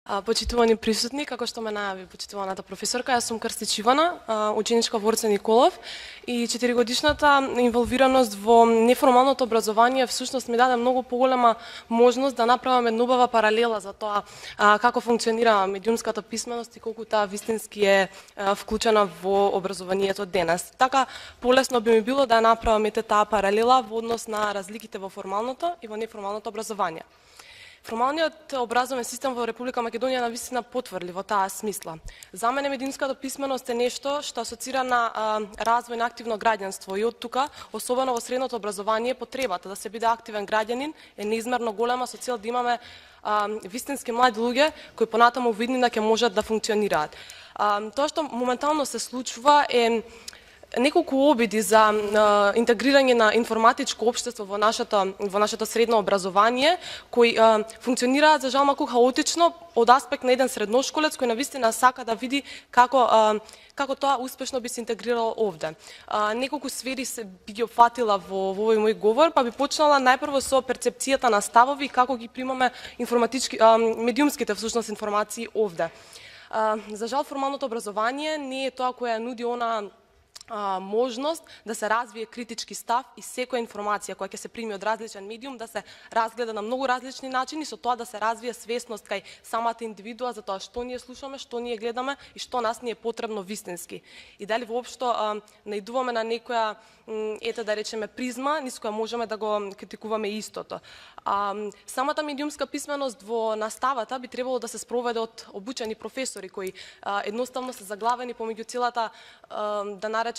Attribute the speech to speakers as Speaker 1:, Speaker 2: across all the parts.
Speaker 1: Почитувани присутни, како што ме најави почитуваната професорка, јас сум Крстич Ивана, ученичка во Орце Николов и 4-годишната инволвираност во неформалното образование всушност ми даде многу поголема можност да направам една убава паралела за тоа како функционира медиумската писменост и колку таа вистински е вклучена во образованието денес. Така полесно би ми било да ја направам таа паралела во однос на разликите во формалното и во неформалното образование. Формалниот образовен систем во Република Македонија навистина потврди во таа смисла. За мене медиумската писменост е нешто што асоцира на развој на активно граѓанство и од тука, особено во средното образование, потребата да се биде активен граѓанин е неизмерно голема со цел да имаме вистински млади луѓе кои понатаму во иднина ќе можат да функционираат. Тоа што моментално се случува е неколку обиди за интегрирање на информатичко општество во нашето средно образование, кои функционираат за жал малку хаотично од аспект на еден средношколец кој навистина сака да види како тоа успешно би се интегрирало овде. Неколку сфери се би ги опфатила во овој мој говор, па би почнала најпрво со перцепцијата на ставови и како ги примаме медиумските всушност информации овде. За жал формалното образование не е тоа која нуди она можност да се развие критички став и секоја информација која ќе се прими од различен медиум да се разгледа на многу различни начини, со тоа да се развие свесност кај самата индивидуа за тоа што ние слушаме, што ние гледаме и што нас ни е потребно вистински. И дали воопшто наидуваме на некоја да речеме призма низ која можеме да го критикуваме истото. Самата медиумска писменост во наставата би требало да се спроведе од обучени професори кои едноставно се заглавени помеѓу целата да наречам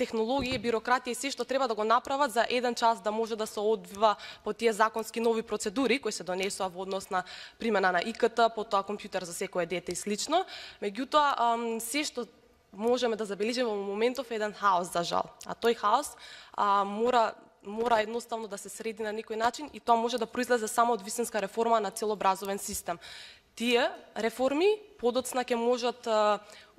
Speaker 1: технологија, бирократија и се што треба да го направат за еден час да може да се одвива по тие законски нови процедури кои се донесоа во однос на примена на ИКТ, потоа компјутер за секое дете и слично. Меѓутоа, се што можеме да забележиме во моментов е еден хаос за жал. А тој хаос мора едноставно да се среди на некој начин и тоа може да произлезе само од вистинска реформа на цел образовен систем. Тие реформи подоцна ќе можат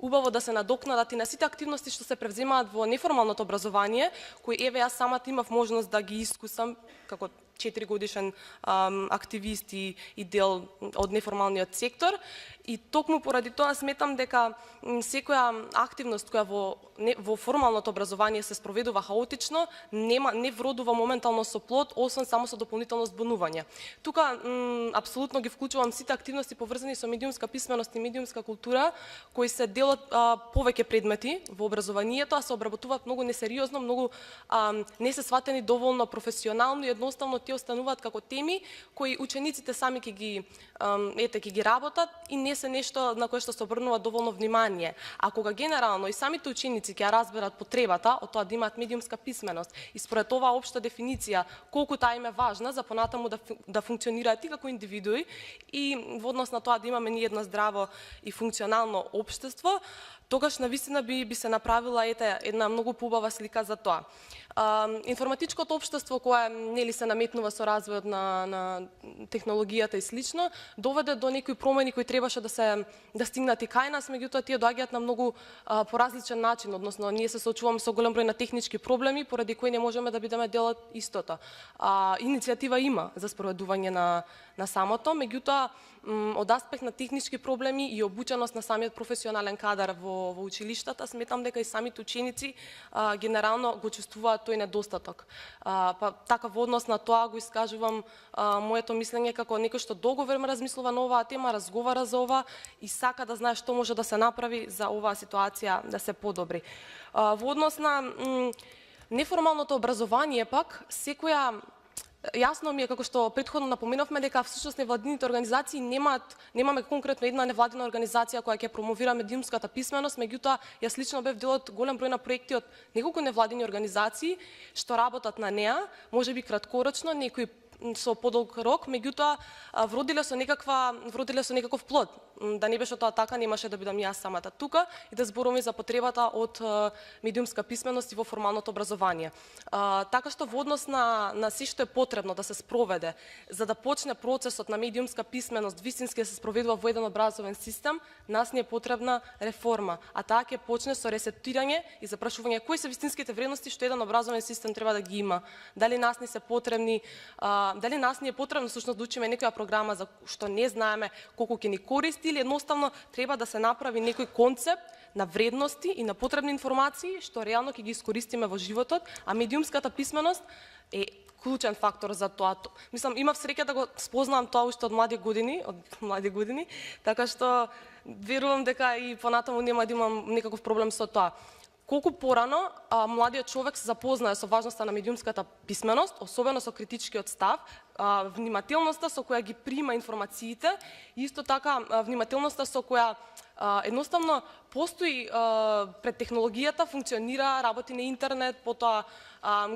Speaker 1: убаво да се надокнадат и на сите активности што се превземаат во неформалното образование, кои еве јас самата имав можност да ги искусам како 4-годишен активист и дел од неформалниот сектор. И токму поради тоа сметам дека секоја активност која во формалното образование се спроведува хаотично, не вродува моментално со плод, освен само со дополнително збунување. Тука апсолутно ги вклучувам сите активности поврзани со медиумска писменост и медиумска култура, кои се дел од повеќе предмети во образованието, а се обработуваат многу несериозно, многу не се сватени доволно професионално и едноставно тие остануваат како теми кои учениците сами ќе ги работат и не се нешто на кое што се обрнува доволно внимание. А кога генерално и самите ученици ќе разберат потребата од тоа да имаат медиумска писменост и според оваа општа дефиниција колку таа им е важна за понатаму да функционираат и како индивидуи и во однос на тоа да имаме ние едно здраво и функционално општество, тогаш навистина би се направила една многу поубава слика за тоа. Информатичкото општество кое нели се наметнува со развојот на технологијата и слично, доведе до некои промени кои требаше да стигнат и кај нас, меѓутоа тие доаѓаат на многу поразличен начин, односно ние се соочуваме со голем број на технички проблеми поради кои не можеме да бидеме дел од истото. Иницијатива има за спроведување на самото, меѓутоа од аспект на технички проблеми и обученост на самиот професионален кадар во училиштата, сметам дека и самите ученици генерално го чувствуваат тој недостаток. Така во однос на тоа го искажувам моето мислење како некој што долго време размислува на оваа тема, разговара за ова и сака да знае што може да се направи за оваа ситуација да се подобри. Во однос на неформалното образование пак, јасно ми е како што претходно напоменавме дека всушност невладините организации немаме конкретно една невладина организација која ќе промовира медиумската писменост, меѓутоа јас лично бев дел од голем број на проекти од неколку невладини организации што работат на неа, можеби краткорочно, некои со подолг рок, меѓутоа вродиле со некаков плод. Да не беше тоа така, немаше да бидам јас самата тука и да зборуваме за потребата од медиумска писменост и во формалното образование. Така што во однос на се што е потребно да се спроведе за да почне процесот на медиумска писменост вистински да се спроведува во еден образовен систем, нас ни е потребна реформа, а таа ќе почне со ресетирање и запрашување кои се вистинските вредности што еден образовен систем треба да ги има. Дали нас ни се потребни дали нас не е потребно всушност да учиме некоја програма за што не знаеме колку ќе ни користи, или едноставно треба да се направи некој концепт на вредности и на потребни информации што реално ќе ги искористиме во животот, а медиумската писменост е клучен фактор за тоа. Мислам, имав среќа да го спознавам тоа уште од млади години, така што верувам дека и понатаму нема да имам некаков проблем со тоа. Колку порано младиот човек се запознае со важноста на медиумската писменост, особено со критичкиот став, внимателноста со која ги прима информациите, исто така внимателноста со која едноставно постои пред технологијата, функционира, работи на интернет, потоа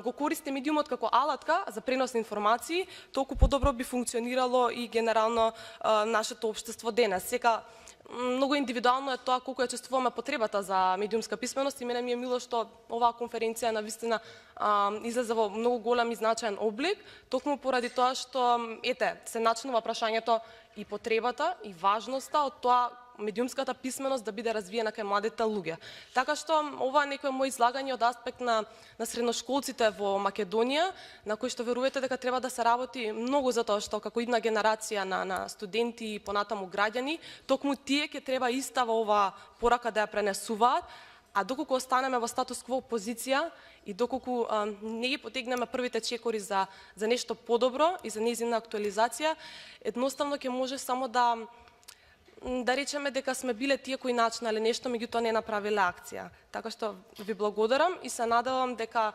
Speaker 1: го користи медиумот како алатка за пренос на информации, толку подобро би функционирало и генерално нашето општество денес. Сека многу индивидуално е тоа колку ја чувствуваме потребата за медиумска писменост и мене ми е мило што оваа конференција навистина излезе во многу голем и значаен облик, токму поради тоа што се начнува прашањето и потребата и важноста од тоа медиумската писменост да биде развиена кај младите луѓе. Така што ова е некој мој излагање од аспект на средношколците во Македонија, на кој што верувате дека треба да се работи многу за тоа што како идна генерација на студенти и понатаму граѓани, токму тие ќе треба истава оваа порака да ја пренесуваат, а доколку останеме во статус кво позиција и доколку не ги потегнеме првите чекори за нешто подобро и за нејзина актуализација, едноставно ќе може само да речеме дека сме биле тие кои начнале нешто, меѓутоа не направиле акција. Така што ви благодарам и се надевам дека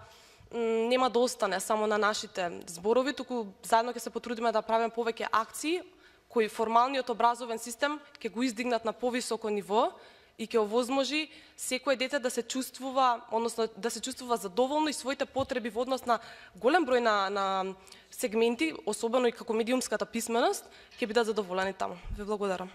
Speaker 1: нема да остане само на нашите зборови, туку заедно ќе се потрудиме да правиме повеќе акции кои формалниот образовен систем ќе го издигнат на повисоко ниво и ќе овозможи секое дете да се чувствува, односно да се чувствува задоволно и своите потреби во однос на голем број на сегменти, особено и како медиумската писменост, ќе бидат задоволени таму. Ви благодарам.